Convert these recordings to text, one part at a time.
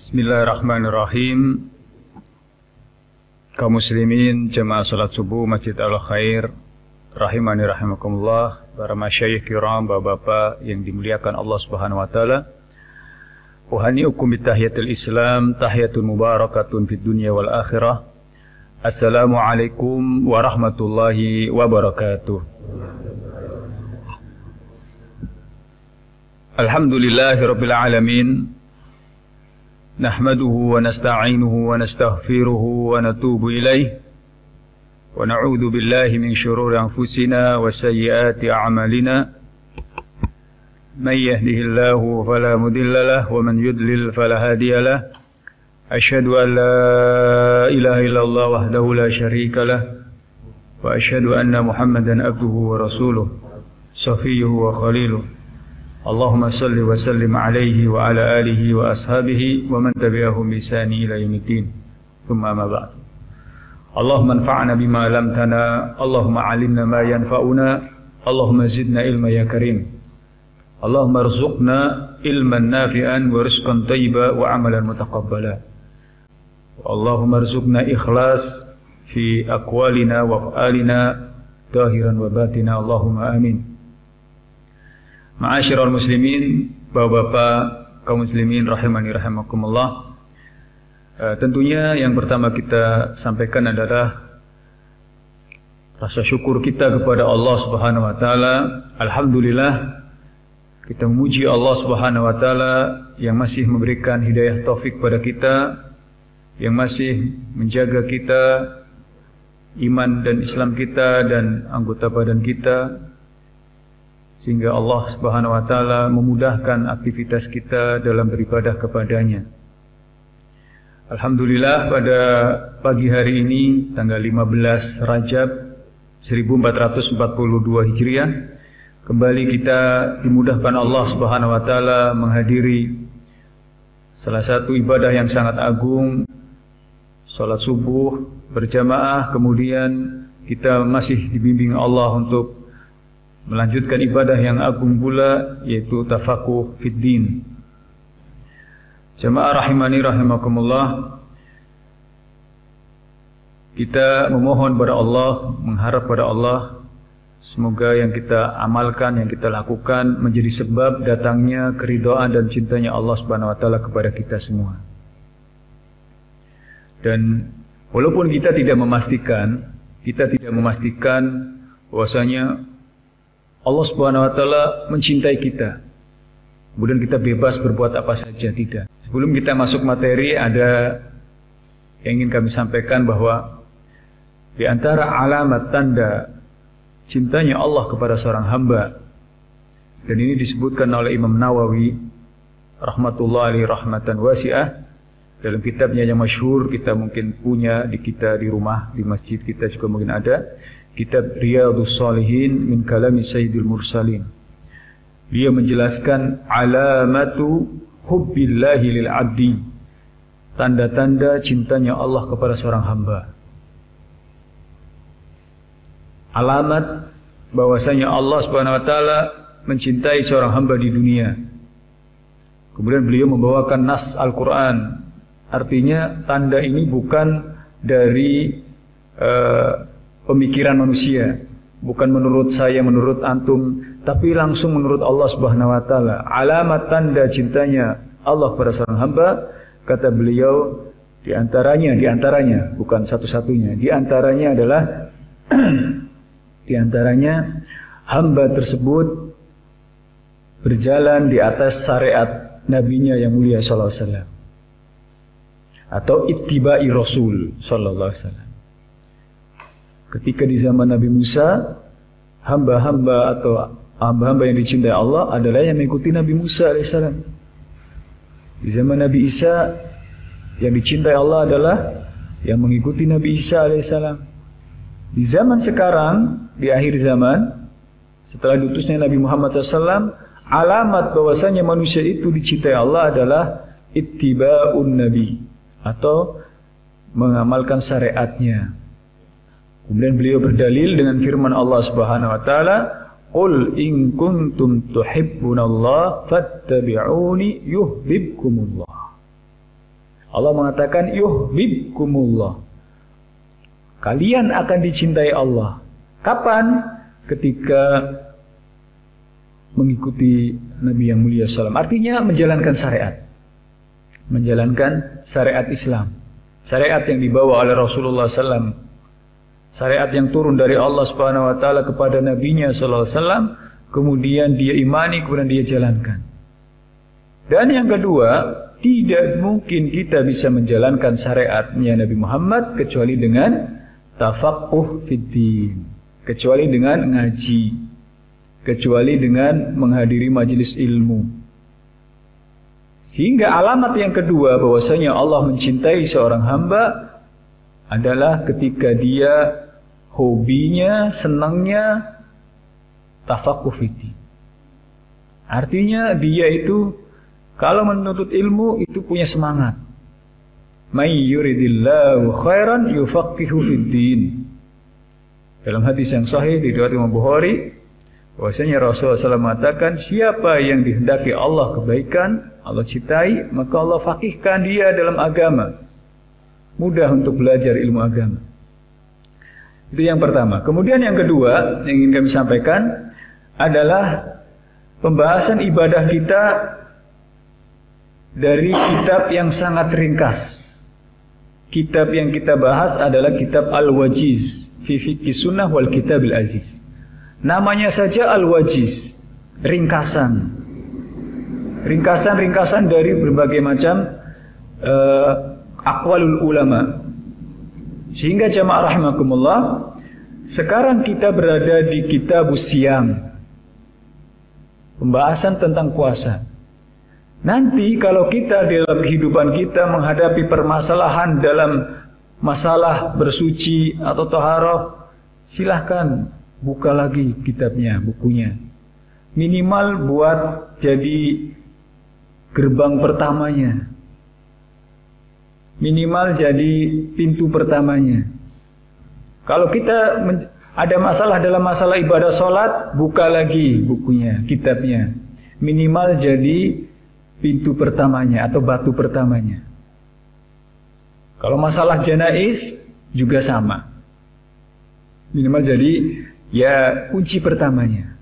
Bismillahirrahmanirrahim. Kaum muslimin jemaah salat subuh Masjid Al-Khair rahimani rahimakumullah, para masyayikh kiram, bapak-bapak yang dimuliakan Allah Subhanahu wa taala. Uhaniukum bitahiyatil Islam, tahiyatun mubarakatun fid dunya wal akhirah. Assalamualaikum warahmatullahi wabarakatuh. Alhamdulillahirabbil alamin. Nahmaduhu wa nasta'inuhu wa nastaghfiruhu wa natubu ilaih wa na'udzu billahi min shururi anfusina wa sayyiati a'malina. Man yahdihillahu fala mudilla lahu wa man yudlil fala hadiya lahu. Asyhadu an la ilaha illallah wahdahu la syarika lahu wa asyhadu anna Muhammadan abduhu wa rasuluh safiyyuhu wa khaliluh. Allahumma salli wa sallim alaihi wa ala alihi wa ashabihi wa man tabi'ahum bi ihsani ila yaumiddin. Tsumma ma ba'd. Allahumma anfa'na bima 'allamtana, Allahumma 'allimna ma yanfa'una, Allahumma zidna ilma ya karim. Allahumma rzuqna ilman nafi'an wa rizqan thayyiban wa 'amalan mutaqabbala. Allahumma rzuqna ikhlas fi aqwalina wa af'alina zahiran wa batina, Allahumma amin. Ma'asyiral muslimin, bapak-bapak, kaum muslimin rahimani rahimakumullah. Tentunya yang pertama kita sampaikan adalah rasa syukur kita kepada Allah Subhanahu wa taala. Alhamdulillah, kita memuji Allah Subhanahu wa taala yang masih memberikan hidayah taufik pada kita, yang masih menjaga kita, iman dan Islam kita dan anggota badan kita, sehingga Allah Subhanahu wa taala memudahkan aktivitas kita dalam beribadah kepadanya. Alhamdulillah, pada pagi hari ini tanggal 15 Rajab 1442 Hijriah, kembali kita dimudahkan Allah Subhanahu wa taala menghadiri salah satu ibadah yang sangat agung, salat subuh berjamaah. Kemudian kita masih dibimbing Allah untuk melanjutkan ibadah yang agung pula, yaitu tafaquh fid din. Jamaah rahimani rahimakumullah, kita memohon pada Allah, mengharap pada Allah, semoga yang kita amalkan, yang kita lakukan menjadi sebab datangnya keridhaan dan cintanya Allah Subhanahu wa taala kepada kita semua. Dan walaupun kita tidak memastikan bahwasanya Allah Subhanahu wa taala mencintai kita, kemudian kita bebas berbuat apa saja, tidak. Sebelum kita masuk materi, ada yang ingin kami sampaikan bahwa di antara alamat tanda cintanya Allah kepada seorang hamba, dan ini disebutkan oleh Imam Nawawi rahmatullahi alaihi rahmatan wasi'ah dalam kitabnya yang masyhur, kita mungkin punya di kita di rumah, di masjid kita juga mungkin ada, kitab Riyadhus Shalihin min kalami Sayyidil Mursalin. Dia menjelaskan alamatu hubbillahi lil abdi, tanda-tanda cintanya Allah kepada seorang hamba. Alamat bahwasanya Allah Subhanahu wa taala mencintai seorang hamba di dunia. Kemudian beliau membawakan nas Al-Qur'an. Artinya tanda ini bukan dari pemikiran manusia, bukan menurut saya, menurut antum, tapi langsung menurut Allah Subhanahu wa taala. Alamat tanda cintanya Allah kepada seorang hamba, kata beliau, di antaranya bukan satu-satunya, di antaranya adalah di antaranya hamba tersebut berjalan di atas syariat nabinya yang mulia sallallahu alaihi wasallam, atau ittiba'i Rasul sallallahu alaihi wasallam. Ketika di zaman Nabi Musa, hamba-hamba yang dicintai Allah adalah yang mengikuti Nabi Musa alaihissalam. Di zaman Nabi Isa, yang dicintai Allah adalah yang mengikuti Nabi Isa alaihissalam. Di zaman sekarang, di akhir zaman, setelah diutusnya Nabi Muhammad SAW, alamat bahwasanya manusia itu dicintai Allah adalah ittiba'un Nabi, atau mengamalkan syariatnya. Kemudian beliau berdalil dengan firman Allah Subhanahu wa taala, "Qul in kuntum tuhibbunallaha fattabi'uni yuhibbukumullah." Allah mengatakan yuhibbukumullah. Kalian akan dicintai Allah. Kapan? Ketika mengikuti Nabi yang mulia SAW. Artinya menjalankan syariat. Menjalankan syariat Islam. Syariat yang dibawa oleh Rasulullah SAW. Syariat yang turun dari Allah Subhanahu wa taala kepada nabinya sallallahu alaihi wasallam, kemudian dia imani, kemudian dia jalankan. Dan yang kedua, tidak mungkin kita bisa menjalankan syariatnya Nabi Muhammad kecuali dengan tafaqquh fid din, kecuali dengan ngaji, kecuali dengan menghadiri majelis ilmu. Sehingga alamat yang kedua bahwasanya Allah mencintai seorang hamba adalah ketika dia hobinya, senangnya tafaqquh fiddin. Artinya dia itu kalau menuntut ilmu itu punya semangat. May yuridillahu khairan yufaqihu fiddin. Dalam hadis yang sahih diriwayatkan Imam Bukhari, bahwasanya Rasulullah SAW mengatakan, siapa yang dihendaki Allah kebaikan, Allah cintai, maka Allah faqihkan dia dalam agama. Mudah untuk belajar ilmu agama. Itu yang pertama. Kemudian yang kedua yang ingin kami sampaikan adalah pembahasan ibadah kita dari kitab yang sangat ringkas. Kitab yang kita bahas adalah kitab Al-Wajiz fi Fiqh Sunnah wal Kitabil Aziz. Namanya saja Al-Wajiz, ringkasan. Ringkasan-ringkasan dari berbagai macam aqwalul ulama. Sehingga jamaah rahimakumullah, sekarang kita berada di Kitabus Siyam, pembahasan tentang puasa. Nanti kalau kita dalam kehidupan kita menghadapi permasalahan dalam masalah bersuci atau taharah, silahkan buka lagi kitabnya, bukunya. Minimal buat jadi gerbang pertamanya. Minimal jadi pintu pertamanya. Kalau kita ada masalah dalam masalah ibadah sholat, buka lagi bukunya, kitabnya. Minimal jadi pintu pertamanya atau batu pertamanya. Kalau masalah janais juga sama. Minimal jadi ya kunci pertamanya.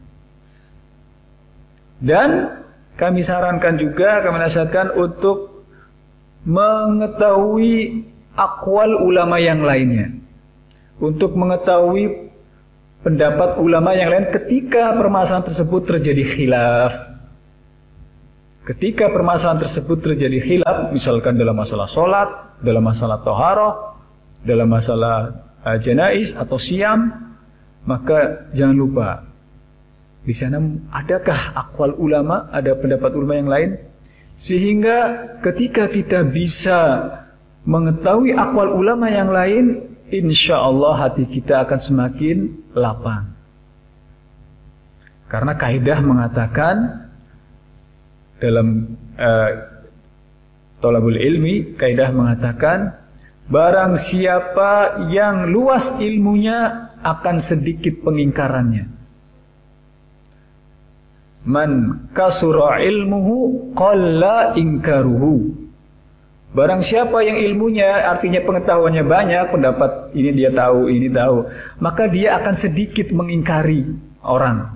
Dan kami sarankan juga, kami nasihatkan untuk mengetahui aqwal ulama yang lainnya, untuk mengetahui pendapat ulama yang lain ketika permasalahan tersebut terjadi khilaf. Ketika permasalahan tersebut terjadi khilaf, misalkan dalam masalah sholat, dalam masalah taharah, dalam masalah janais atau siam, maka jangan lupa di sana adakah aqwal ulama, ada pendapat ulama yang lain. Sehingga ketika kita bisa mengetahui aqwal ulama yang lain, insya Allah hati kita akan semakin lapang. Karena kaidah mengatakan dalam thalabul ilmi, kaidah mengatakan barang siapa yang luas ilmunya akan sedikit pengingkarannya. Man kasura ilmuhu qalla inkaruhu. Barang siapa yang ilmunya, artinya pengetahuannya banyak, pendapat ini dia tahu, ini tahu, maka dia akan sedikit mengingkari orang.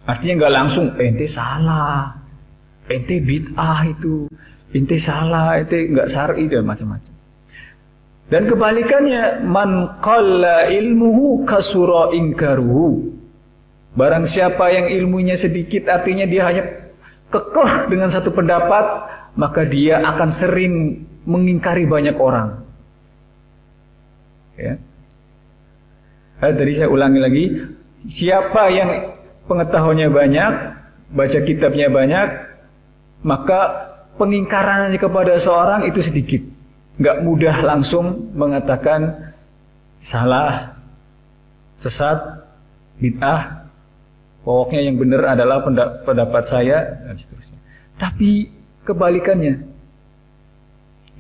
Artinya nggak langsung ente salah, ente bid'ah itu, ente salah, ente nggak syar'i dan macam-macam. Dan kebalikannya, man qalla ilmuhu kasura inkaruhu. Barang siapa yang ilmunya sedikit, artinya dia hanya kekeh dengan satu pendapat, maka dia akan sering mengingkari banyak orang. Ya. Tadi saya ulangi lagi, siapa yang pengetahuannya banyak, baca kitabnya banyak, maka pengingkarannya kepada seorang itu sedikit. Nggak mudah langsung mengatakan salah, sesat, bid'ah. Pokoknya yang benar adalah pendapat saya dan seterusnya. Tapi kebalikannya,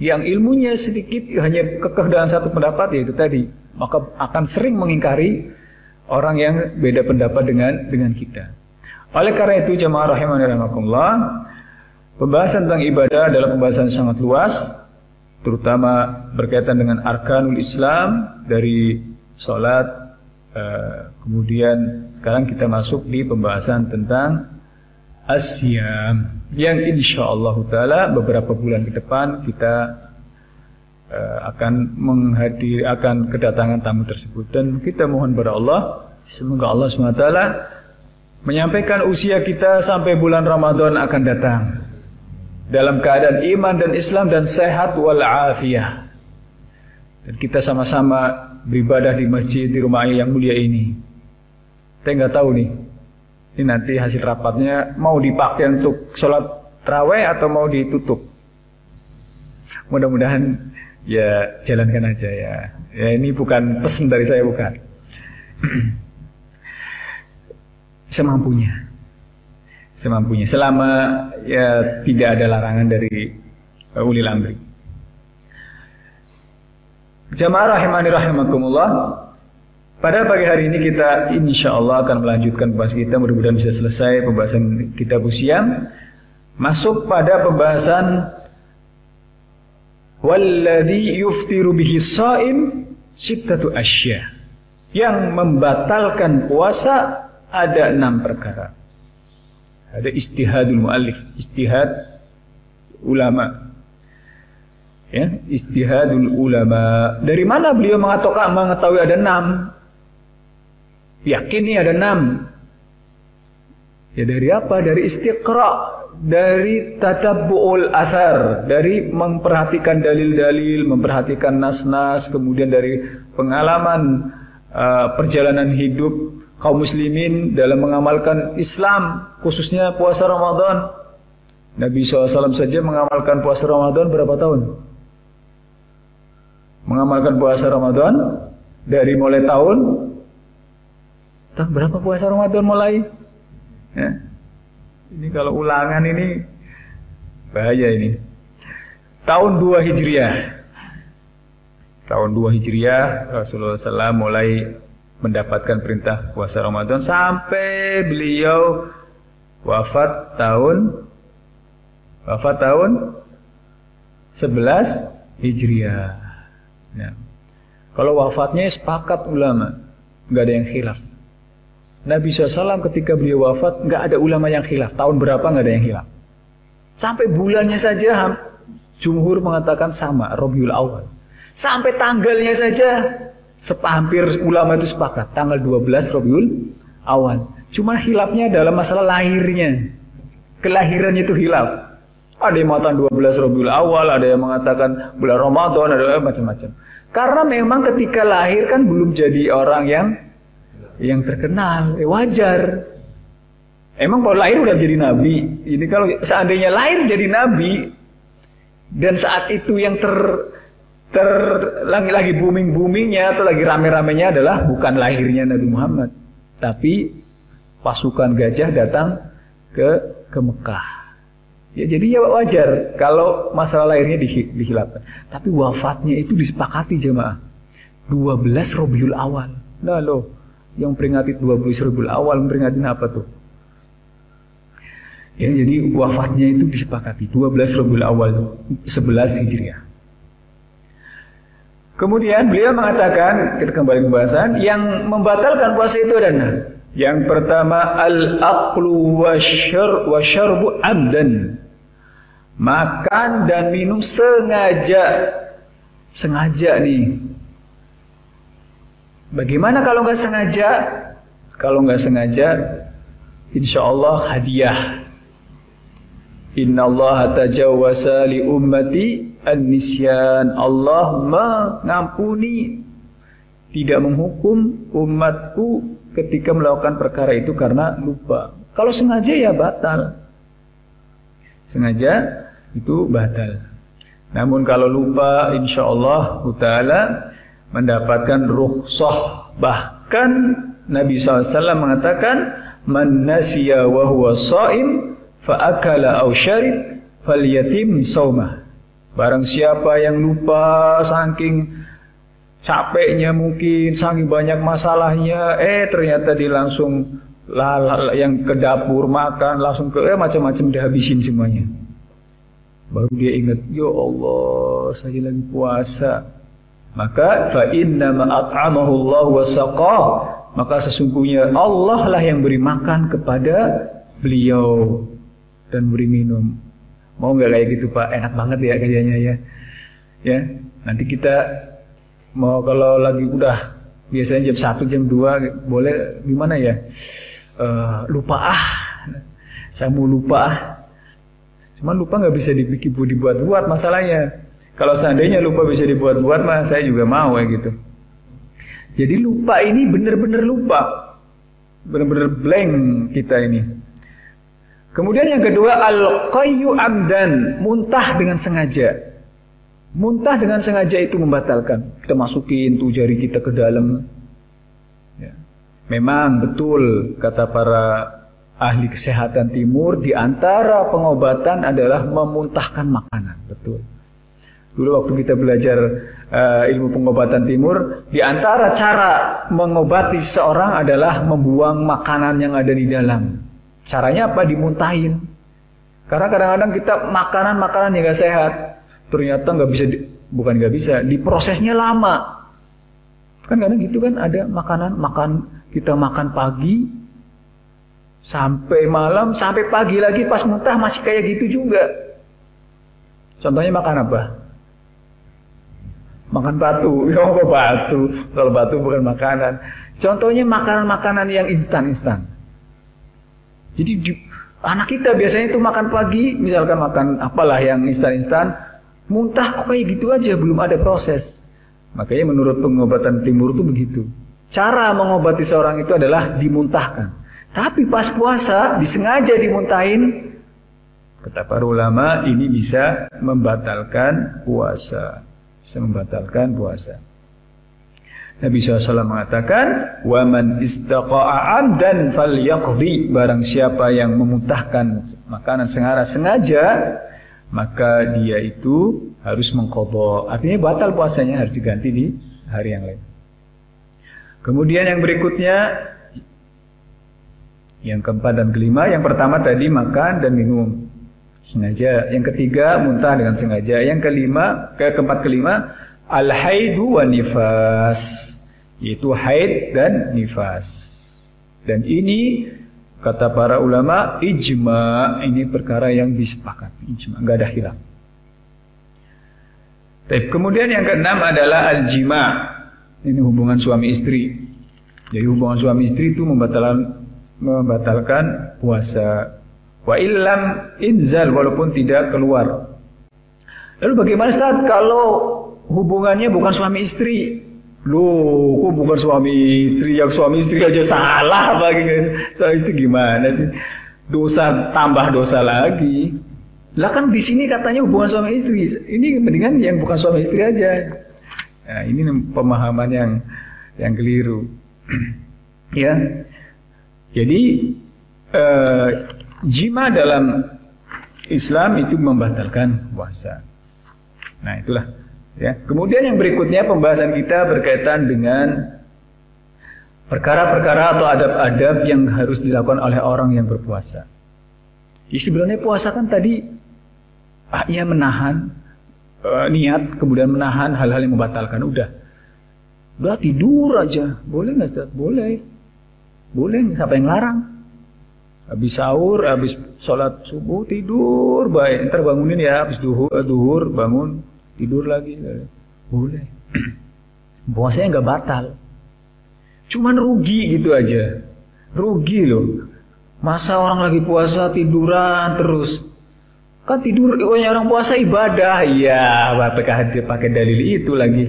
yang ilmunya sedikit hanya kekeh dalam satu pendapat, yaitu tadi, maka akan sering mengingkari orang yang beda pendapat dengan kita. Oleh karena itu jamaah rahimani rahimakumullah, Pembahasan tentang ibadah adalah pembahasan yang sangat luas, terutama berkaitan dengan arkanul Islam dari sholat. Kemudian sekarang kita masuk di pembahasan tentang as-siyam yang insyaallah taala beberapa bulan ke depan kita akan kedatangan tamu tersebut, dan kita mohon kepada Allah semoga Allah SWT menyampaikan usia kita sampai bulan Ramadan akan datang dalam keadaan iman dan Islam dan sehat wal-afiyah, dan kita sama-sama beribadah di masjid di rumah yang mulia ini. Saya nggak tahu nih, ini nanti hasil rapatnya mau dipakai untuk sholat tarawih atau mau ditutup. Mudah-mudahan ya jalankan aja ya. Ya ini bukan pesan dari saya, bukan. Semampunya. Selama ya tidak ada larangan dari ulil amri. Jamaah rahimani rahimakumullah, pada pagi hari ini kita insyaallah akan melanjutkan pembahasan kita, mudah-mudahan bisa selesai pembahasan kitab Siyam, masuk pada pembahasan walladzi yuftiru bihi shaim sittatu asya. Yang membatalkan puasa ada 6 perkara. Ada istihadul muallif, istihad ulama. Ya, istihadul ulama. Dari mana beliau mengetahui ada 6? Yakin nih ada 6. Ya dari apa? Dari istiqra, dari tatabbu'ul athar, dari memperhatikan dalil-dalil, memperhatikan nas-nas, kemudian dari pengalaman perjalanan hidup kaum muslimin dalam mengamalkan Islam, khususnya puasa Ramadan. Nabi SAW saja mengamalkan puasa Ramadan berapa tahun? Mengamalkan puasa Ramadan dari mulai tahun berapa puasa Ramadan mulai? Ya. Ini kalau ulangan ini bahaya ini. Tahun 2 Hijriah. Tahun 2 Hijriah Rasulullah SAW mulai mendapatkan perintah puasa Ramadan sampai beliau wafat tahun 11 Hijriah. Nah, kalau wafatnya sepakat ulama, nggak ada yang khilaf. Nabi SAW ketika beliau wafat nggak ada ulama yang khilaf. Tahun berapa nggak ada yang khilaf. Sampai bulannya saja jumhur mengatakan sama, Rabiul Awal. Sampai tanggalnya saja hampir ulama itu sepakat, tanggal 12 Rabiul Awal. Cuma khilafnya dalam masalah lahirnya. Kelahirannya itu khilaf. Ada yang mengatakan 12 Rabiul Awal, ada yang mengatakan bulan Ramadan, ada macam-macam. Karena memang ketika lahir kan belum jadi orang yang terkenal, wajar. Emang kalau lahir udah jadi nabi. Ini kalau seandainya lahir jadi nabi dan saat itu yang lagi booming-boomingnya atau lagi rame-ramenya adalah bukan lahirnya Nabi Muhammad, tapi pasukan gajah datang ke Mekah. Ya jadi ya wajar kalau masalah lahirnya dihilangkan. Tapi wafatnya itu disepakati jemaah 12 Rabiul Awal. Nah loh, yang peringati 12 Rabiul Awal memperingatin apa tuh? Ya jadi wafatnya itu disepakati 12 Rabiul Awal 11 Hijriah. Kemudian beliau mengatakan, kita kembali ke pembahasan, yang membatalkan puasa itu adalah yang pertama al-aqlu wasyarbu amdan. Makan dan minum sengaja. Sengaja nih. Bagaimana kalau nggak sengaja? Kalau nggak sengaja, insya Allah hadiah. Innallaha tajawwasa li ummati an-nisyan. Allah mengampuni, tidak menghukum umatku ketika melakukan perkara itu karena lupa. Kalau sengaja ya batal. Sengaja itu batal. Namun kalau lupa insyaallah ta'ala mendapatkan rukhsah. Bahkan Nabi SAW mengatakan man nasiya wa huwa shaim fa'akala aw syarib falyatim saumah. Barang siapa yang lupa saking capeknya mungkin, saking banyak masalahnya, ternyata dia langsung yang ke dapur makan, langsung ke macam-macam dihabisin semuanya. Baru dia ingat, ya Allah, saya lagi puasa. Maka fa inna ma at'amahu Allah wa saqah. Maka sesungguhnya Allah lah yang beri makan kepada beliau dan beri minum. Mau nggak kayak gitu Pak? Enak banget ya kayaknya ya. Ya, nanti kita mau kalau lagi udah biasanya jam 1, jam 2 boleh gimana ya? Lupa saya mau lupa Cuman lupa nggak bisa dibuat-buat masalahnya. Kalau seandainya lupa bisa dibuat-buat mah saya juga mau ya gitu. Jadi lupa ini benar-benar lupa. Benar-benar blank kita ini. Kemudian yang kedua, al-qayyu amdan, muntah dengan sengaja. Muntah dengan sengaja itu membatalkan. Kita masukin tuh jari kita ke dalam. Ya. Memang betul kata para ahli kesehatan timur, di antara pengobatan adalah memuntahkan makanan. Betul. Dulu waktu kita belajar ilmu pengobatan timur, di antara cara mengobati seseorang adalah membuang makanan yang ada di dalam. Caranya apa? Dimuntahin. Karena kadang-kadang kita makanan yang gak sehat, ternyata nggak bisa, bukan nggak bisa, diprosesnya lama. Kan kadang gitu kan, ada kita makan pagi, sampai malam, sampai pagi lagi pas muntah masih kayak gitu juga. Contohnya makan apa? Makan batu. Ya apa batu? Kalau batu bukan makanan. Contohnya makanan-makanan yang instan-instan. Jadi anak kita biasanya itu makan pagi, misalkan makan apalah yang instan-instan, muntah kok kayak gitu aja, belum ada proses. Makanya menurut pengobatan timur itu begitu. Cara mengobati seorang itu adalah dimuntahkan. Tapi pas puasa disengaja dimuntahin, kata para ulama ini bisa membatalkan puasa. Bisa membatalkan puasa. Nabi SAW mengatakan, "Waman istaqa'a 'amdan falyaqdi." Barang siapa yang memuntahkan makanan sengaja, maka dia itu harus mengqadha. Artinya batal puasanya, harus diganti di hari yang lain. Kemudian yang berikutnya, yang keempat dan kelima, yang pertama tadi makan dan minum sengaja, yang ketiga muntah dengan sengaja, yang keempat kelima al-haidu wa nifas, yaitu haid dan nifas. Dan ini kata para ulama ijma, ini perkara yang disepakati, ijma, enggak ada khilaf. Kemudian yang keenam adalah al-jima. Ini hubungan suami istri. Jadi hubungan suami istri itu membatalkan puasa. Wa illam inzal, walaupun tidak keluar. Lalu bagaimana Ustaz kalau hubungannya bukan suami istri? Loh, kok bukan suami istri? Yang suami istri aja salah bagi suami istri gimana sih? Dosa tambah dosa lagi. Lah kan di sini katanya hubungan suami istri. Ini mendingan yang bukan suami istri aja. Nah, ini pemahaman yang keliru. Ya. Jadi jima dalam Islam itu membatalkan puasa. Nah, itulah ya. Kemudian yang berikutnya pembahasan kita berkaitan dengan perkara-perkara atau adab-adab yang harus dilakukan oleh orang yang berpuasa. Jadi sebenarnya puasa kan tadi haknya menahan niat, kemudian menahan hal-hal yang membatalkan. Udah tidur aja, boleh nggak Ustaz? Boleh, siapa yang larang? Habis sahur, habis sholat subuh tidur, baik. Ntar bangunin ya, habis duhur bangun tidur lagi, boleh. Puasanya nggak batal, cuman rugi gitu aja, rugi loh. Masa orang lagi puasa tiduran terus? Kan tidur, orang puasa ibadah, ya pakai dalil itu lagi.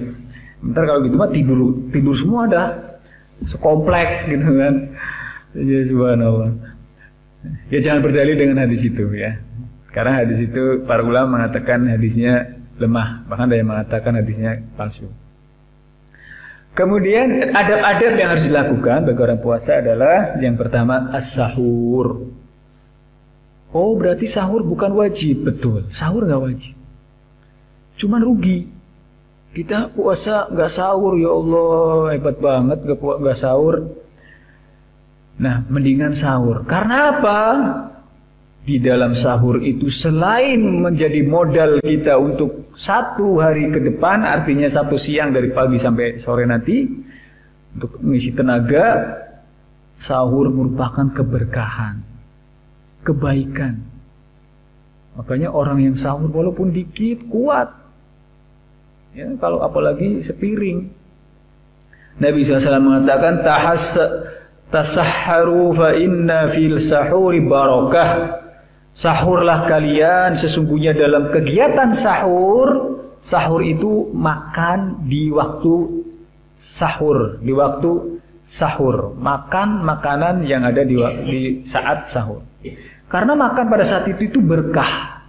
Ntar kalau gitu mah tidur semua dah, sekomplek gitu kan. Ya subhanallah. Ya jangan berdalil dengan hadis itu ya. Karena hadis itu para ulama mengatakan hadisnya lemah, bahkan ada yang mengatakan hadisnya palsu. Kemudian adab-adab yang harus dilakukan bagi orang puasa adalah yang pertama as-sahur. Oh berarti sahur bukan wajib. Betul, sahur gak wajib, cuman rugi. Kita puasa gak sahur, ya Allah hebat banget gak sahur. Nah, mendingan sahur. Karena apa? di dalam sahur itu selain menjadi modal kita untuk 1 hari ke depan, artinya 1 siang dari pagi sampai sore nanti, untuk mengisi tenaga, sahur merupakan keberkahan, kebaikan. Makanya orang yang sahur walaupun dikit kuat. Ya, kalau apalagi sepiring. Nabi SAW mengatakan tasahharu fa inna fil sahuri barakah. Sahurlah kalian, sesungguhnya dalam kegiatan sahur, sahur itu makan di waktu sahur, di waktu sahur, makan makanan yang ada di saat sahur. Karena makan pada saat itu berkah.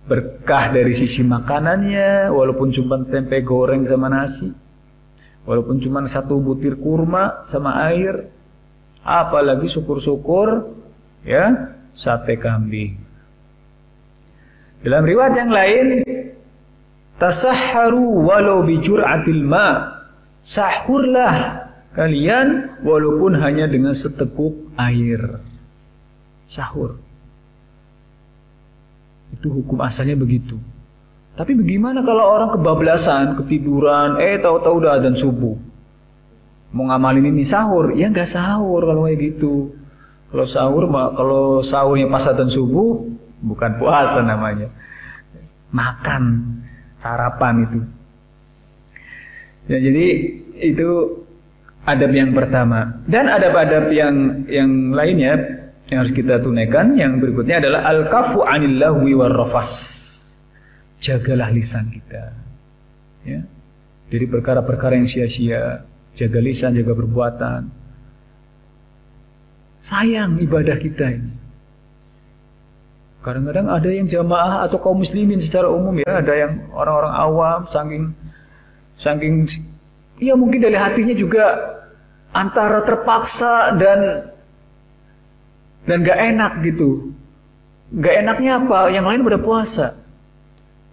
Berkah dari sisi makanannya, walaupun cuma tempe goreng sama nasi, walaupun cuma 1 butir kurma sama air, apalagi syukur-syukur ya sate kambing. Dalam riwayat yang lain, tasahharu walau bi jur'atil ma. Sahurlah kalian walaupun hanya dengan seteguk air. Sahur. Itu hukum asalnya begitu. Tapi bagaimana kalau orang kebablasan, ketiduran, tahu-tahu udah adzan subuh. Mau ngamalin ini sahur, ya nggak sahur kalau kayak gitu. Kalau sahur, kalau sahurnya pas adzan subuh, bukan puasa namanya. Makan, sarapan itu. Ya, jadi itu adab yang pertama. Dan adab-adab yang lainnya yang harus kita tunaikan, yang berikutnya adalah al-kafu 'anil lahwi war rafas. Jagalah lisan kita. Ya. Dari perkara-perkara yang sia-sia, jaga lisan, jaga perbuatan. Sayang ibadah kita ini. Kadang-kadang ada yang jamaah atau kaum muslimin secara umum ya, ada yang orang-orang awam saking ya mungkin dari hatinya juga antara terpaksa dan gak enak gitu. Gak enaknya apa? Yang lain pada puasa.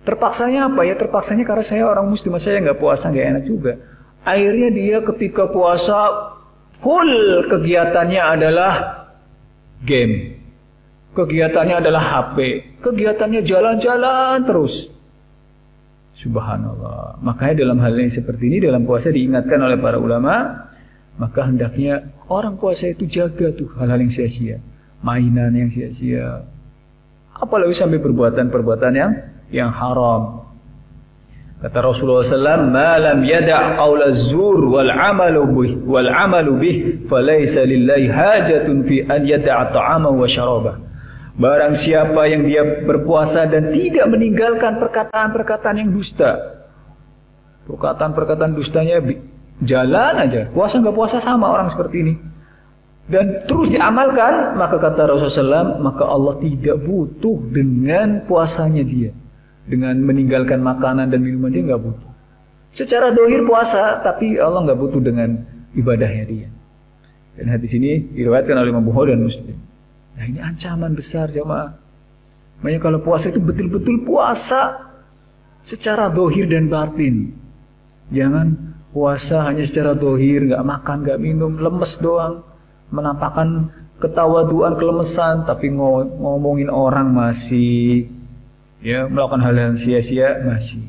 Terpaksanya apa ya? Terpaksanya karena saya orang muslim, saya nggak puasa, nggak enak juga. Akhirnya dia ketika puasa full kegiatannya adalah game. Kegiatannya adalah HP, kegiatannya jalan-jalan terus. Subhanallah. Makanya dalam hal yang seperti ini, dalam puasa diingatkan oleh para ulama, maka hendaknya orang puasa itu jaga tuh hal-hal yang sia-sia, mainan yang sia-sia, apalagi sampai perbuatan-perbuatan yang haram. Kata Rasulullah SAW, "Ma lam yada' qaula az-zur wal 'amalu bih, falaysa lillahi hajatun fi an yada'a ta'amahu wa syarabah." Barang siapa yang dia berpuasa dan tidak meninggalkan perkataan-perkataan yang dusta, perkataan-perkataan dustanya jalan aja, puasa nggak puasa sama orang seperti ini, dan terus diamalkan, maka kata Rasulullah SAW, maka Allah tidak butuh dengan puasanya dia, dengan meninggalkan makanan dan minuman dia nggak butuh. Secara dohir puasa, tapi Allah nggak butuh dengan ibadahnya dia. Dan hadis ini diriwayatkan oleh Imam Bukhari dan Muslim. Nah, ini ancaman besar jemaah. Makanya kalau puasa itu betul-betul puasa secara dohir dan batin. Jangan puasa hanya secara dohir, nggak makan, nggak minum, lemes doang, menampakkan ketawaduan, kelemesan, tapi ngomongin orang masih, ya, melakukan hal yang sia-sia masih.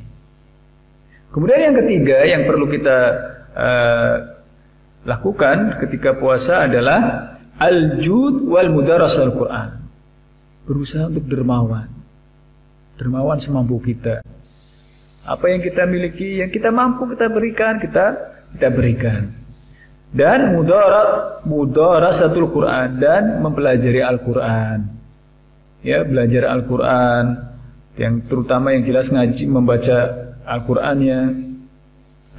Kemudian yang ketiga yang perlu kita lakukan ketika puasa adalah al-jud wal mudarasah al-Quran. Berusaha untuk dermawan. Dermawan semampu kita. Apa yang kita miliki, yang kita mampu kita berikan, kita berikan. Dan mudarasatul Quran, dan mempelajari Al-Quran. Ya, belajar Al-Quran, yang terutama yang jelas ngaji, membaca Al-Qurannya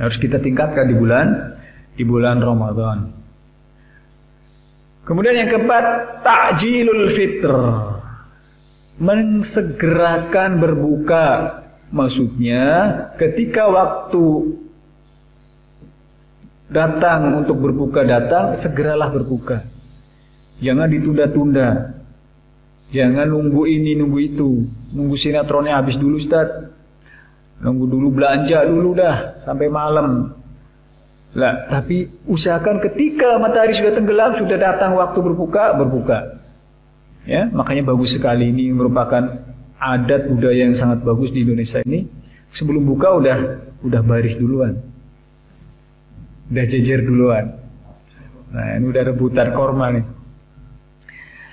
harus kita tingkatkan di bulan Ramadan. Kemudian yang keempat, ta'jilul fitr. Mensegerakan berbuka. Maksudnya ketika waktu datang untuk berbuka datang, segeralah berbuka. Jangan ditunda-tunda. Jangan nunggu ini, nunggu itu. Nunggu sinetronnya habis dulu, Ustaz. Nunggu dulu belanja dulu dah sampai malam. Lah, tapi usahakan ketika matahari sudah tenggelam, sudah datang waktu berbuka. Ya, makanya bagus sekali, ini merupakan adat budaya yang sangat bagus di Indonesia ini. Sebelum buka udah baris duluan. Udah jejer duluan. Nah, ini udah rebutan korma nih.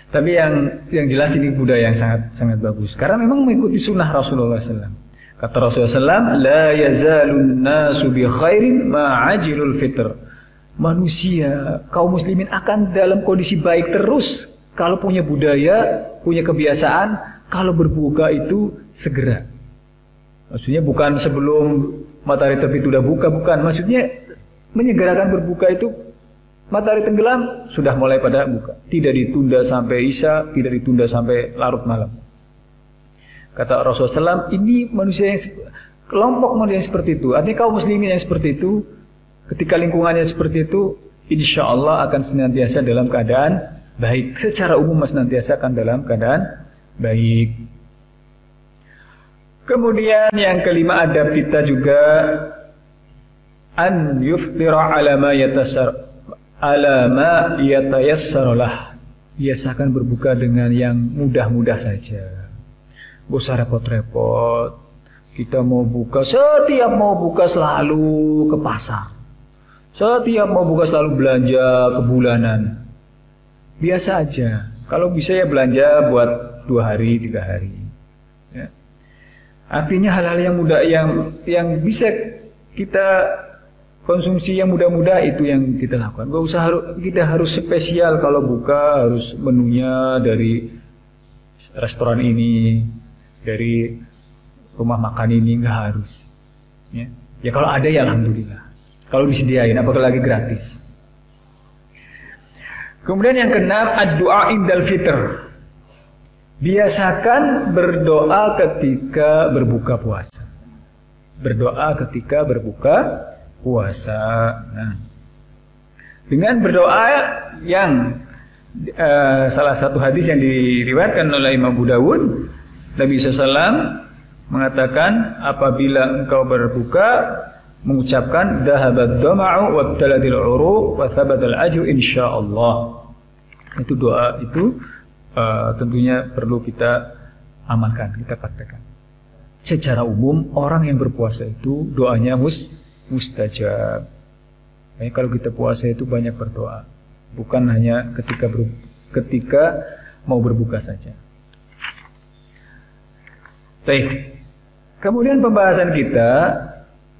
Tapi yang jelas ini budaya yang sangat bagus. Karena memang mengikuti sunnah Rasulullah SAW. Kata Rasulullah SAW, la yazalun nasu bi khairin ma'ajilul fitr. Manusia, kaum muslimin akan dalam kondisi baik terus kalau punya budaya, punya kebiasaan, kalau berbuka itu segera. Maksudnya bukan sebelum matahari terbit sudah buka, bukan. Maksudnya menyegerakan berbuka itu matahari tenggelam sudah mulai pada buka. Tidak ditunda sampai isya, tidak ditunda sampai larut malam. Kata Rasulullah SAW, ini manusia yang kelompok manusia yang seperti itu. Artinya kaum muslimin yang seperti itu, ketika lingkungannya seperti itu, insya Allah akan senantiasa dalam keadaan baik. Secara umum senantiasa akan dalam keadaan baik. Kemudian yang kelima adab kita juga an yuftira ala ma yatayassaralah. Biasakan berbuka dengan yang mudah-mudah saja. Gak usah repot-repot. Kita setiap mau buka selalu ke pasar. Setiap mau buka selalu belanja ke bulanan. Biasa aja. Kalau bisa ya belanja buat 2 hari, 3 hari. Ya. Artinya hal-hal yang mudah yang bisa kita konsumsi yang mudah-mudah itu yang kita lakukan. Gak usah kita harus spesial kalau buka, harus menunya dari restoran ini, dari rumah makan ini, nggak harus. Ya kalau ada ya alhamdulillah. Kalau disediain, apalagi gratis. Kemudian yang keenam, ad-du'a indal fitr. Biasakan berdoa ketika berbuka puasa. Berdoa ketika berbuka puasa. Nah, dengan berdoa yang salah satu hadis yang diriwayatkan oleh Imam Abu Dawud, Nabi SAW mengatakan apabila engkau berbuka mengucapkan dhahabat dama'u wabtaladil uruq wa thabatal ajru insyaallah. Itu doa itu tentunya perlu kita amalkan, kita praktekkan. Secara umum orang yang berpuasa itu doanya mustajab. Kalau kita puasa itu banyak berdoa, bukan hanya ketika mau berbuka saja. Baik. Kemudian pembahasan kita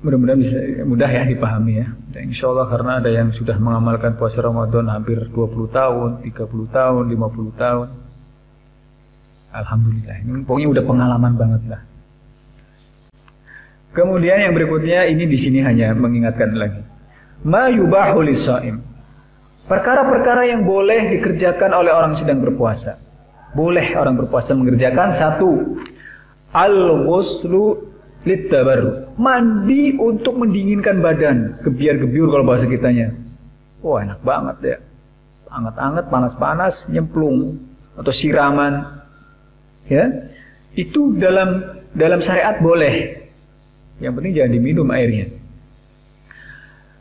mudah-mudahan bisa mudah ya dipahami ya. Dan insya Allah karena ada yang sudah mengamalkan puasa Ramadan hampir 20 tahun, 30 tahun, 50 tahun. Alhamdulillah. Ini pokoknya udah pengalaman banget lah. Kemudian yang berikutnya ini di sini hanya mengingatkan lagi. Ma yubahu lis-shaim. Perkara-perkara yang boleh dikerjakan oleh orang sedang berpuasa. Boleh orang berpuasa mengerjakan satu, al-ghuslu lit-tabarrud. Mandi untuk mendinginkan badan, gebiar-gebiur kalau bahasa kitanya. Wah, enak banget ya. Anget-anget, panas-panas, nyemplung atau siraman. Ya. Itu dalam syariat boleh. Yang penting jangan diminum airnya.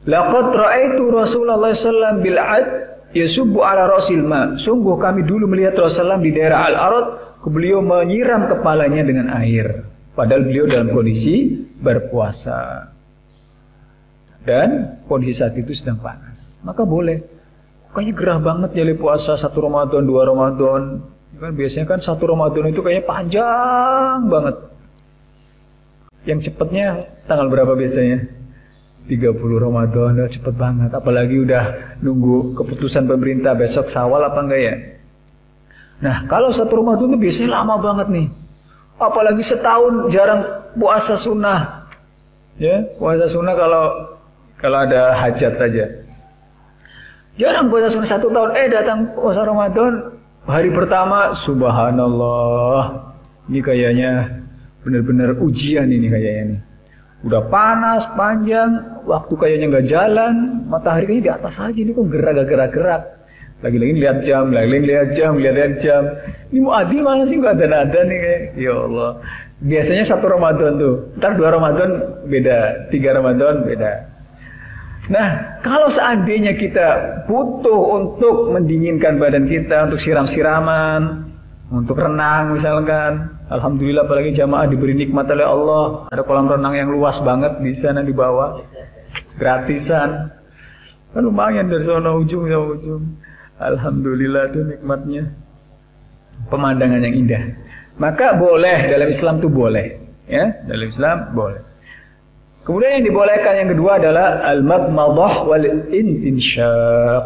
Laqad ra'aitu Rasulullah sallallahu bil 'ad yasubbu 'ala rasil ma. Sungguh kami dulu melihat Rasulullah di daerah Al-Arad, beliau menyiram kepalanya dengan air. Padahal beliau dalam kondisi berpuasa. Dan kondisi saat itu sedang panas. Maka boleh. Kayaknya gerah banget nyali puasa 1 Ramadan, 2 Ramadan. Kan biasanya kan 1 Ramadan itu kayaknya panjang banget. Yang cepatnya tanggal berapa biasanya? 30 Ramadan, udah cepet banget. Apalagi udah nunggu keputusan pemerintah besok Syawal apa enggak ya. Nah, kalau 1 Ramadan itu biasanya lama banget nih. Apalagi setahun jarang puasa sunnah. Ya, puasa sunnah kalau ada hajat aja. Jarang puasa sunnah 1 tahun. Datang puasa Ramadan, hari pertama, subhanallah. Ini kayaknya benar-benar ujian ini kayaknya nih. Udah panas, panjang, waktu kayaknya nggak jalan, matahari kayaknya di atas aja, ini kok gerak. Lagi-lagi lihat jam, lihat jam. Ini muadzin mana sih nggak ada nih kayak. Ya Allah. Biasanya 1 Ramadan tuh, ntar 2 Ramadan beda, 3 Ramadan beda. Nah, kalau seandainya kita butuh untuk mendinginkan badan kita, untuk siram-siraman, Untuk renang misalkan, alhamdulillah apalagi jamaah diberi nikmat oleh Allah, ada kolam renang yang luas banget di sana di bawah, gratisan, kan lumayan dari sana ujung sampai ujung. Alhamdulillah itu nikmatnya, pemandangan yang indah. Maka boleh dalam Islam itu boleh, ya dalam Islam boleh. Kemudian yang dibolehkan yang kedua adalah al-madmadah wal intinsyaq.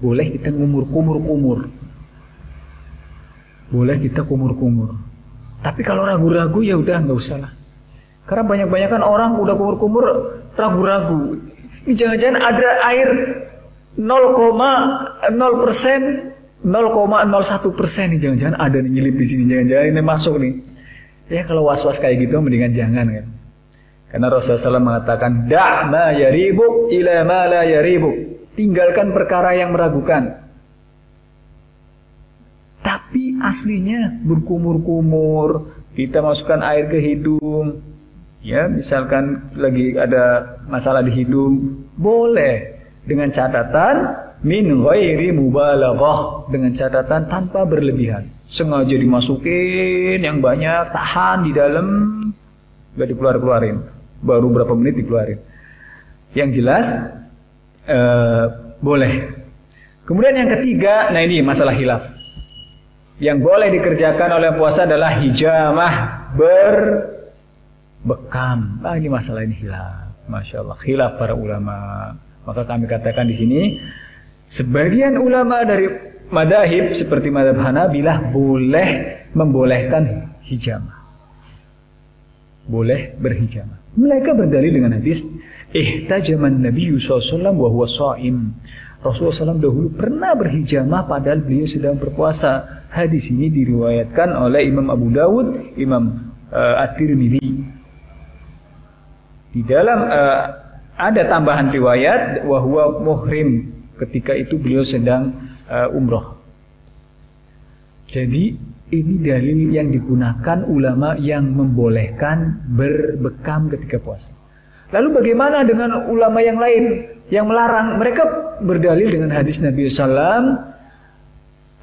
Boleh kita kumur-kumur. Boleh kita kumur-kumur. Tapi kalau ragu-ragu ya udah nggak usah lah. Karena banyak-banyakan orang udah kumur-kumur ragu-ragu. Ini jangan-jangan ada air 0,0%, 0,01% nih, jangan-jangan ada nih nyelip di sini, jangan-jangan ini masuk nih. Ya kalau was-was kayak gitu mendingan jangan kan. Karena Rasulullah SAW mengatakan da' ma yaribuk ila ma la yaribuk. Tinggalkan perkara yang meragukan. Tapi aslinya berkumur-kumur, kita masukkan air ke hidung, ya misalkan lagi ada masalah di hidung, boleh dengan catatan min ghairi mubalaghah, dengan catatan tanpa berlebihan. Sengaja dimasukin yang banyak, tahan di dalam, nggak dikeluarin, baru berapa menit dikeluarin. Yang jelas boleh. Kemudian yang ketiga, nah ini masalah khilaf. Yang boleh dikerjakan oleh puasa adalah hijamah berbekam. Ini masalah ini khilaf. Masya Allah, khilaf para ulama. Maka kami katakan di sini, sebagian ulama dari madhab seperti madhab Hanabilah boleh membolehkan hijamah. Boleh berhijamah. Mereka berdalil dengan hadis, ihtajaman Nabi sallallahu alaihi wasallam wa huwa sha'im. Rasulullah SAW dahulu pernah berhijamah padahal beliau sedang berpuasa. Hadis ini diriwayatkan oleh Imam Abu Dawud, Imam At-Tirmidzi. Di dalam ada tambahan riwayat wahwa muhrim, ketika itu beliau sedang umroh. Jadi ini dalil yang digunakan ulama yang membolehkan berbekam ketika puasa. Lalu bagaimana dengan ulama yang lain yang melarang? Mereka berdalil dengan hadis Nabi SAW,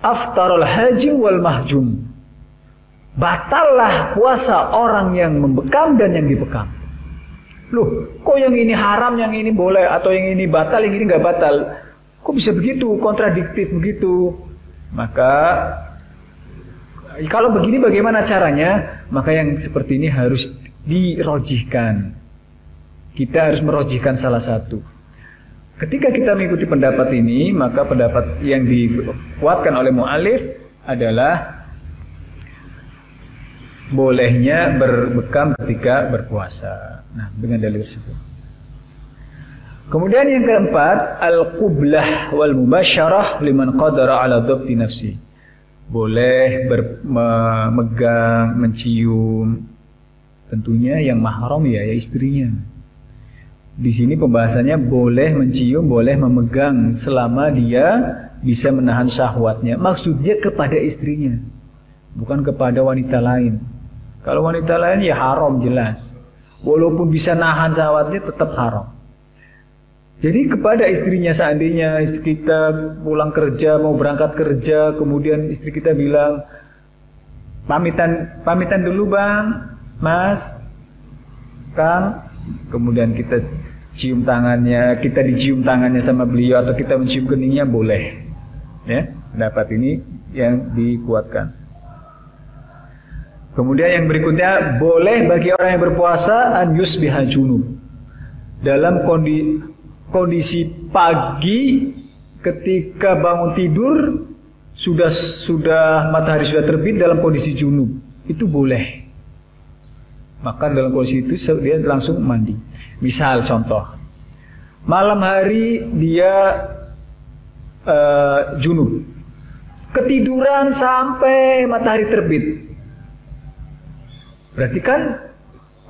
aftarul hajim wal mahjum. Batallah puasa orang yang membekam dan yang dibekam. Loh, kok yang ini haram, yang ini boleh, atau yang ini batal, yang ini nggak batal? Kok bisa begitu? Kontradiktif begitu. Maka kalau begini bagaimana caranya? Maka yang seperti ini harus dirojihkan. Kita harus merojihkan salah satu. Ketika kita mengikuti pendapat ini, maka pendapat yang dikuatkan oleh mu'alif adalah bolehnya berbekam ketika berpuasa. Nah, dengan dalil tersebut. Kemudian yang keempat, al-qublah wal mubasyarah liman qadara ala dhabti nafsi. Boleh memegang, mencium, tentunya yang mahram ya istrinya. Di sini pembahasannya boleh mencium, boleh memegang selama dia bisa menahan syahwatnya. Maksudnya kepada istrinya, bukan kepada wanita lain. Kalau wanita lain ya haram jelas. Walaupun bisa nahan syahwatnya tetap haram. Jadi kepada istrinya, seandainya istri kita pulang kerja, mau berangkat kerja, kemudian istri kita bilang, pamitan dulu bang, mas, kang, kemudian kita cium tangannya, kita dicium tangannya sama beliau, atau kita mencium keningnya, boleh. Ya, pendapat ini yang dikuatkan. Kemudian yang berikutnya, boleh bagi orang yang berpuasa an yusbiha junub. Dalam kondisi pagi ketika bangun tidur sudah matahari sudah terbit dalam kondisi junub, itu boleh. Maka dalam kondisi itu dia langsung mandi. Misal contoh, malam hari dia junub, ketiduran sampai matahari terbit. Berarti kan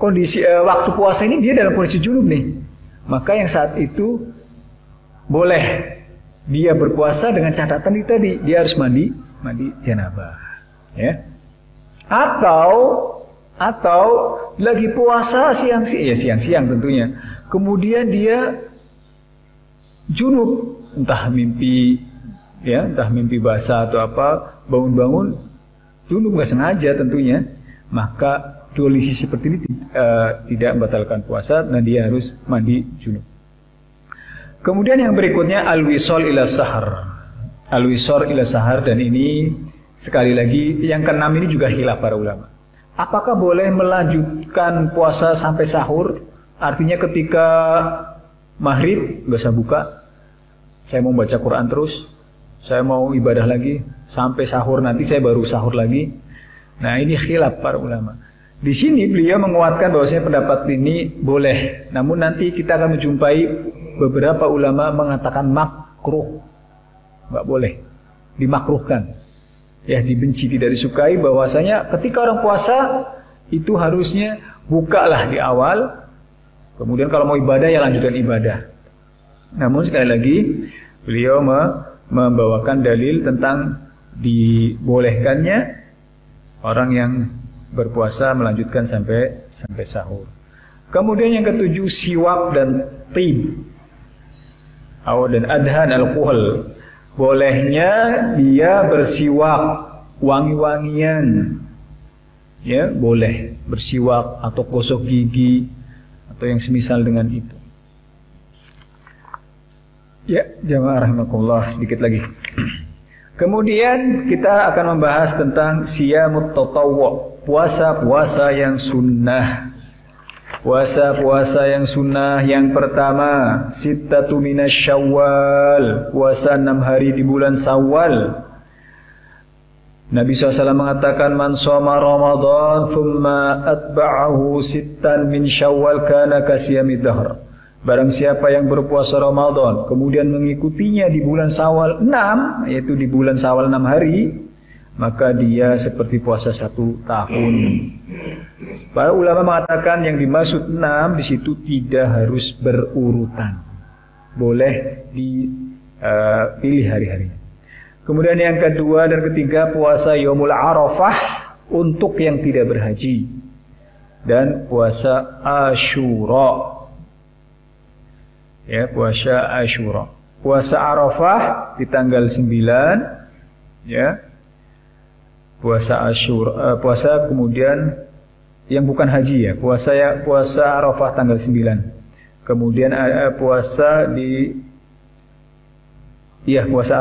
kondisi waktu puasa ini dia dalam kondisi junub nih. Maka yang saat itu boleh dia berpuasa dengan catatan itu tadi, dia harus mandi janabah, ya. Atau lagi puasa siang-siang tentunya. Kemudian dia junub, entah mimpi ya, entah mimpi basah atau apa, bangun-bangun junub nggak sengaja tentunya, maka kondisi seperti ini tidak membatalkan puasa dan dia harus mandi junub. Kemudian yang berikutnya al-wisol ila sahar. Al-wisol ila sahar, dan ini sekali lagi yang keenam ini juga khilaf para ulama. Apakah boleh melanjutkan puasa sampai sahur? Artinya ketika maghrib nggak usah buka, saya mau baca Quran terus, saya mau ibadah lagi sampai sahur, nanti saya baru sahur lagi. Nah, ini khilaf para ulama. Di sini beliau menguatkan bahwasanya pendapat ini boleh. Namun nanti kita akan menjumpai beberapa ulama mengatakan makruh, nggak boleh, dimakruhkan, ya, dibenci, tidak disukai. Bahwasanya ketika orang puasa itu harusnya bukalah di awal, kemudian kalau mau ibadah ya lanjutkan ibadah. Namun sekali lagi beliau membawakan dalil tentang dibolehkannya orang yang berpuasa melanjutkan sampai sahur. Kemudian yang ketujuh, siwak dan tib dan adhan alkohol. Bolehnya dia bersiwak, wangi-wangian, ya, boleh bersiwak atau gosok gigi atau yang semisal dengan itu. Ya, jamaah rahimakumullah, sedikit lagi. Kemudian kita akan membahas tentang siyamut tatawwu, puasa-puasa yang sunnah. Puasa-puasa yang sunnah yang pertama, sittatu minasyawwal, puasa 6 hari di bulan Syawal. Nabi SAW mengatakan, man shoma Ramadan thumma atba'ahu sittan min Syawal kana kasiyamid dahr. Barang siapa yang berpuasa Ramadan kemudian mengikutinya di bulan Syawal 6, yaitu di bulan Syawal 6 hari, maka dia seperti puasa 1 tahun. Para ulama mengatakan yang dimaksud 6 di situ tidak harus berurutan, boleh dipilih hari-harinya. Kemudian yang kedua dan ketiga, puasa Yaumul Arafah untuk yang tidak berhaji, dan puasa Asyura. Ya, puasa Asyura. Puasa Arafah di tanggal 9, ya. Puasa Asyura, puasa kemudian yang bukan haji, ya. Puasa Arafah tanggal 9. Kemudian puasa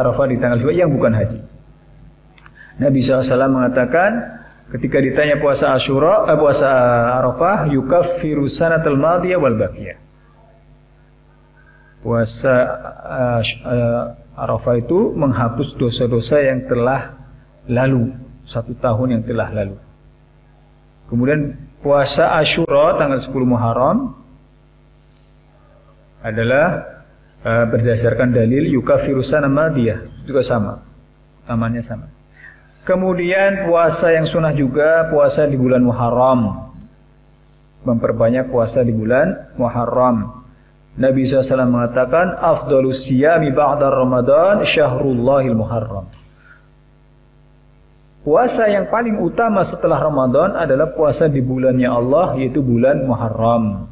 Arafah di tanggal 9 yang bukan haji. Nabi SAW mengatakan ketika ditanya puasa Asyura, puasa Arafah, yukaffiru sanatal madiyah wal baqiyah. Puasa Arafah itu menghapus dosa-dosa yang telah lalu, 1 tahun yang telah lalu. Kemudian puasa Asyura tanggal 10 Muharram adalah berdasarkan dalil yukaffiru sana madiyah, juga sama, utamanya sama. Kemudian puasa yang sunnah juga puasa di bulan Muharram, memperbanyak puasa di bulan Muharram. Nabi SAW mengatakan, afdalus siyami ba'da Ramadan syahrullahil Muharram. Puasa yang paling utama setelah Ramadan adalah puasa di bulannya Allah, yaitu bulan Muharram.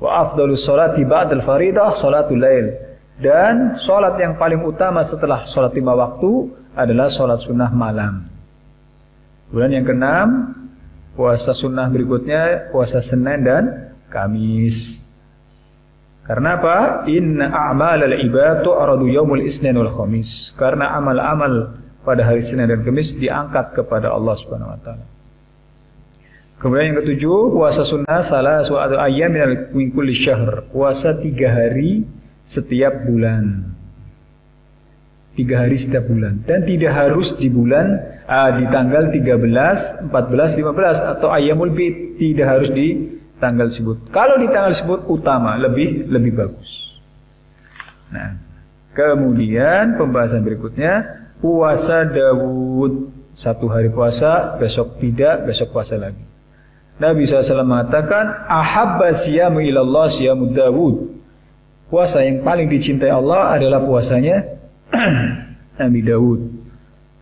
Wa afdalus sholati ba'dal faridah sholatul lail. Dan sholat yang paling utama setelah sholat 5 waktu adalah sholat sunnah malam. Bulan yang ke-6, puasa sunnah berikutnya puasa Senin dan Kamis. Karena apa? Inna a'malal ibad tu'radu yaumul isnin wal khamis. Karena amal-amal pada hari Senin dan Kamis diangkat kepada Allah Subhanahu wa taala. Kemudian yang ketujuh, puasa sunnah salah suatu ayyam min kulli syahr. Puasa 3 hari setiap bulan. 3 hari setiap bulan, dan tidak harus di bulan di tanggal 13, 14, 15 atau ayyamul bid, tidak harus di tanggal tersebut. Kalau di tanggal tersebut utama, lebih bagus. Nah, kemudian pembahasan berikutnya puasa Daud, 1 hari puasa, besok tidak, besok puasa lagi. Nabi SAW mengatakan, ahabba siyamu ilallah siyamu Daud. Puasa yang paling dicintai Allah adalah puasanya Nabi Daud.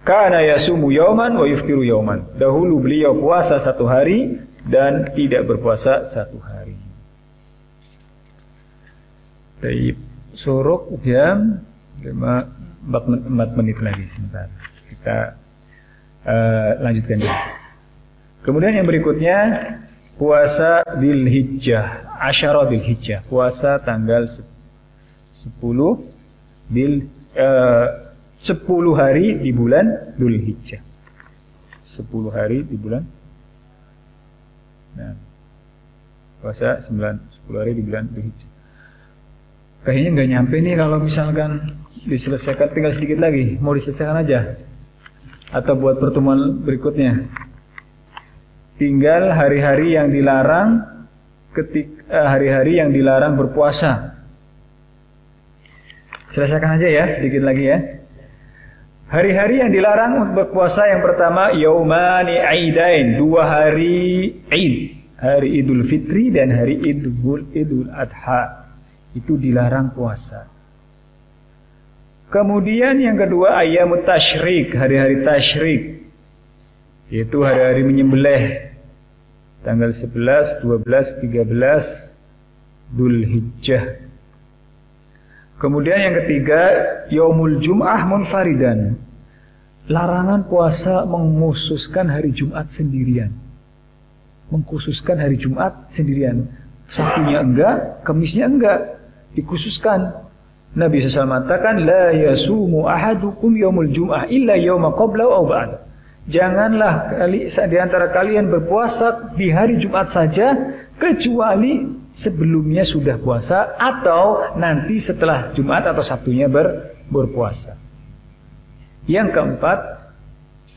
Kana yasumu yauman wa yuftiru yauman. Dahulu beliau puasa 1 hari dan tidak berpuasa 1 hari. Baik, suruk jam 4 menit lagi sebentar. Kita lanjutkan dulu. Kemudian yang berikutnya puasa Dzulhijjah, Asyara Dzulhijjah, puasa tanggal 10 hari di bulan Dzulhijjah. 10 hari di bulan. Nah, puasa 10 hari di bulan Dzulhijjah. Kayaknya nggak nyampe nih kalau misalkan diselesaikan, tinggal sedikit lagi. Mau diselesaikan aja atau buat pertemuan berikutnya? Tinggal hari-hari yang dilarang, hari-hari yang dilarang berpuasa. Selesaikan aja ya, sedikit lagi ya. Hari-hari yang dilarang untuk berpuasa, yang pertama yaumani aidain, 2 hari Id, hari Idul Fitri dan hari Idul Adha. Itu dilarang puasa. Kemudian yang kedua ayyamut tasyrik, hari-hari tasyrik, yaitu hari-hari menyembelih, tanggal 11, 12, 13 Dzulhijjah. Kemudian yang ketiga yaumul jum'ah munfaridan, larangan puasa mengkhususkan hari Jumat sendirian. Mengkhususkan hari Jumat sendirian. Sabtunya enggak, Kamisnya enggak, dikhususkan. Nabi SAW mengatakan la yasumu ahadukum yaumul jum'ah illa yauma qabla aw ba'da. Janganlah di antara kalian berpuasa di hari Jumat saja kecuali sebelumnya sudah puasa atau nanti setelah Jumat atau Sabtunya berpuasa. Yang keempat,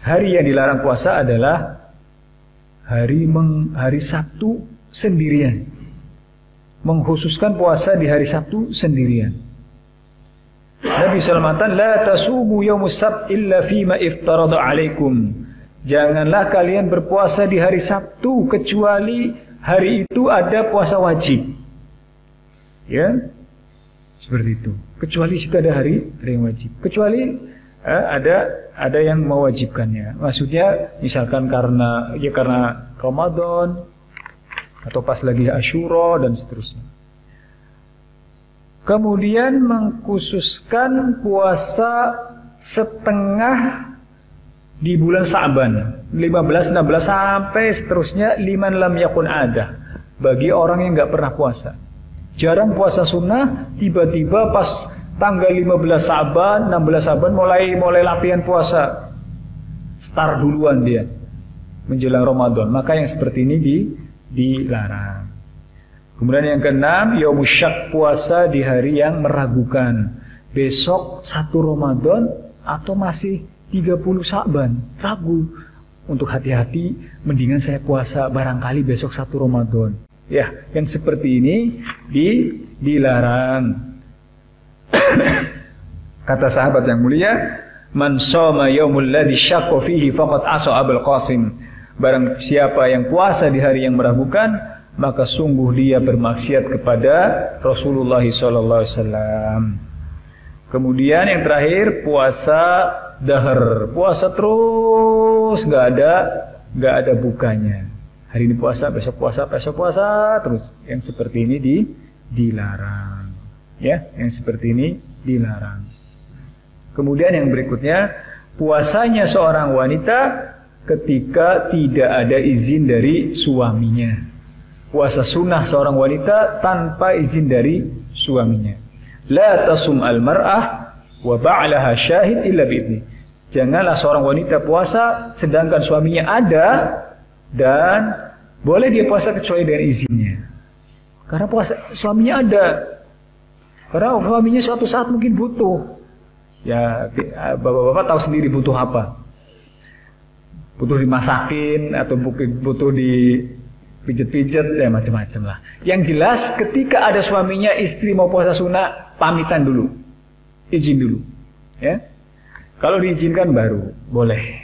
hari yang dilarang puasa adalah hari Sabtu sendirian. Mengkhususkan puasa di hari Sabtu sendirian. Nabi SAW la tasumu yaumus sabt illa fima iftarada alaikum. Janganlah kalian berpuasa di hari Sabtu kecuali hari itu ada puasa wajib. Ya. Seperti itu. Kecuali situ ada hari yang wajib. Kecuali ada yang mewajibkannya. Maksudnya misalkan karena Ramadan atau pas lagi Asyura dan seterusnya. Kemudian mengkhususkan puasa setengah di bulan Sa'ban, 15, 16 sampai seterusnya, liman lam yakun ada, bagi orang yang nggak pernah puasa. Jarang puasa sunnah, tiba-tiba pas tanggal 15 Sa'ban, 16 Sa'ban mulai latihan puasa. Start duluan dia menjelang Ramadan. Maka yang seperti ini dilarang. Kemudian yang keenam, yaumus syak, puasa di hari yang meragukan. Besok 1 Ramadan atau masih 30 Sa'ban, ragu. Untuk hati-hati, mendingan saya puasa barangkali besok 1 Ramadan. Ya, yang seperti ini dilarang. Kata sahabat yang mulia, man shoma yaumul ladzi syaqqa fihi faqad asa Abul Qasim. Barang siapa yang puasa di hari yang meragukan, maka sungguh dia bermaksiat kepada Rasulullah SAW. Kemudian yang terakhir puasa dahar, puasa terus, nggak ada bukanya. Hari ini puasa, besok puasa terus. Yang seperti ini dilarang. Ya, yang seperti ini dilarang. Kemudian yang berikutnya, puasanya seorang wanita ketika tidak ada izin dari suaminya. Puasa sunnah seorang wanita tanpa izin dari suaminya. La tasum al-mar'ah wa ba'laha syahid illa bi'idni. Janganlah seorang wanita puasa sedangkan suaminya ada dan boleh dia puasa kecuali dengan izinnya. Karena puasa suaminya ada. Karena suaminya suatu saat mungkin butuh. Ya, bapak-bapak tahu sendiri butuh apa. Butuh dimasakin atau butuh di pijet-pijet, ya macam-macam lah. Yang jelas ketika ada suaminya, istri mau puasa sunnah, pamitan dulu, izin dulu, ya. Kalau diizinkan baru boleh.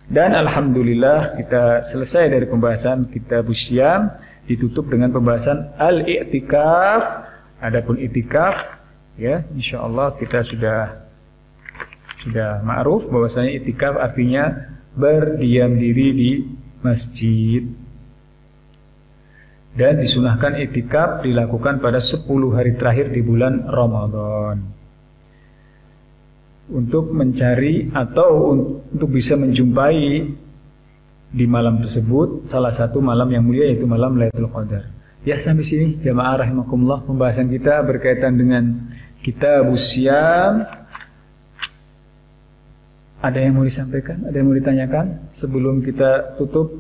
Dan alhamdulillah kita selesai dari pembahasan Kitabus Syiyam, ditutup dengan pembahasan al-i'tikaf. Adapun i'tikaf, ya, insyaallah kita sudah ma'ruf bahwasanya i'tikaf artinya berdiam diri di masjid. Dan disunahkan i'tikaf dilakukan pada 10 hari terakhir di bulan Ramadan. untuk mencari atau untuk bisa menjumpai di malam tersebut salah satu malam yang mulia, yaitu malam Lailatul Qadar. Ya, sampai sini jamaah rahimakumullah pembahasan kita berkaitan dengan Kitabus Syiyam. Ada yang mau disampaikan? Ada yang mau ditanyakan sebelum kita tutup?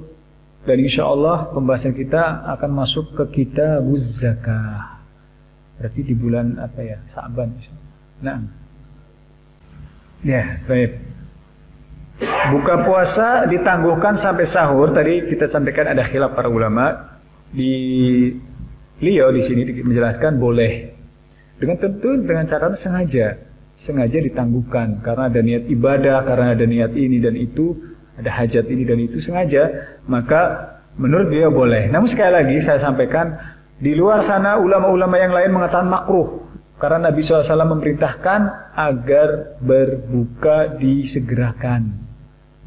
Dan insya Allah pembahasan kita akan masuk ke Kitabuz Zakah. Berarti di bulan apa ya? Sa'ban. Nah, ya, baik. Buka puasa ditangguhkan sampai sahur. Tadi kita sampaikan ada khilaf para ulama. Beliau di sini menjelaskan boleh. Dengan cara sengaja ditangguhkan karena ada niat ibadah, karena ada niat ini dan itu, ada hajat ini dan itu sengaja, maka menurut beliau boleh. Namun sekali lagi saya sampaikan, di luar sana ulama-ulama yang lain mengatakan makruh karena Nabi SAW memerintahkan agar berbuka disegerakan,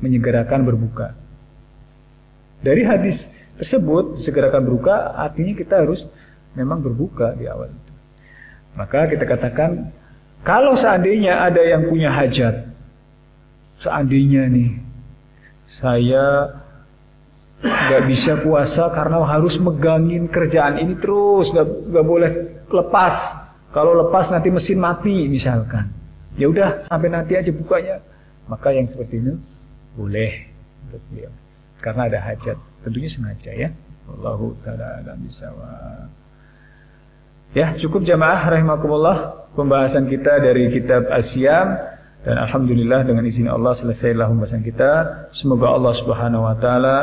menyegerakan berbuka. Dari hadis tersebut, segerakan berbuka artinya kita harus memang berbuka di awal itu. Maka kita katakan, kalau seandainya ada yang punya hajat, seandainya nih saya gak bisa puasa karena harus megangin kerjaan ini terus, gak boleh lepas. Kalau lepas nanti mesin mati misalkan. Ya udah sampai nanti aja bukanya. Maka yang seperti ini boleh menurut beliau. Karena ada hajat, tentunya sengaja ya. Wallahu ta'ala a'lam bishawab. Ya, cukup jamaah rahimakumullah pembahasan kita dari kitab As-Syiyam, dan alhamdulillah dengan izin Allah selesailah pembahasan kita. Semoga Allah Subhanahu wa taala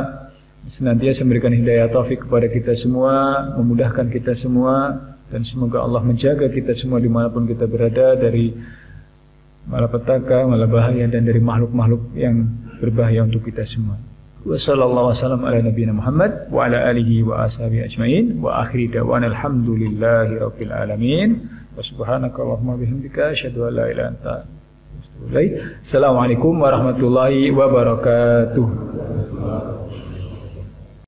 senantiasa memberikan hidayah taufik kepada kita semua, memudahkan kita semua, dan semoga Allah menjaga kita semua dimanapun kita berada dari malapetaka, malabahaya, dan dari makhluk-makhluk yang berbahaya untuk kita semua. Wassallallahu wasallam ala nabiyina Muhammad wa ala alihi wa ashabihi ajmain wa akhiri da'wana alhamdulillahi rabbil alamin wa subhanaka Allahumma bihamdika asyhadu an la ilaha illa anta astaghfiruka wa atubu ilaik. Assalamualaikum warahmatullahi wabarakatuh.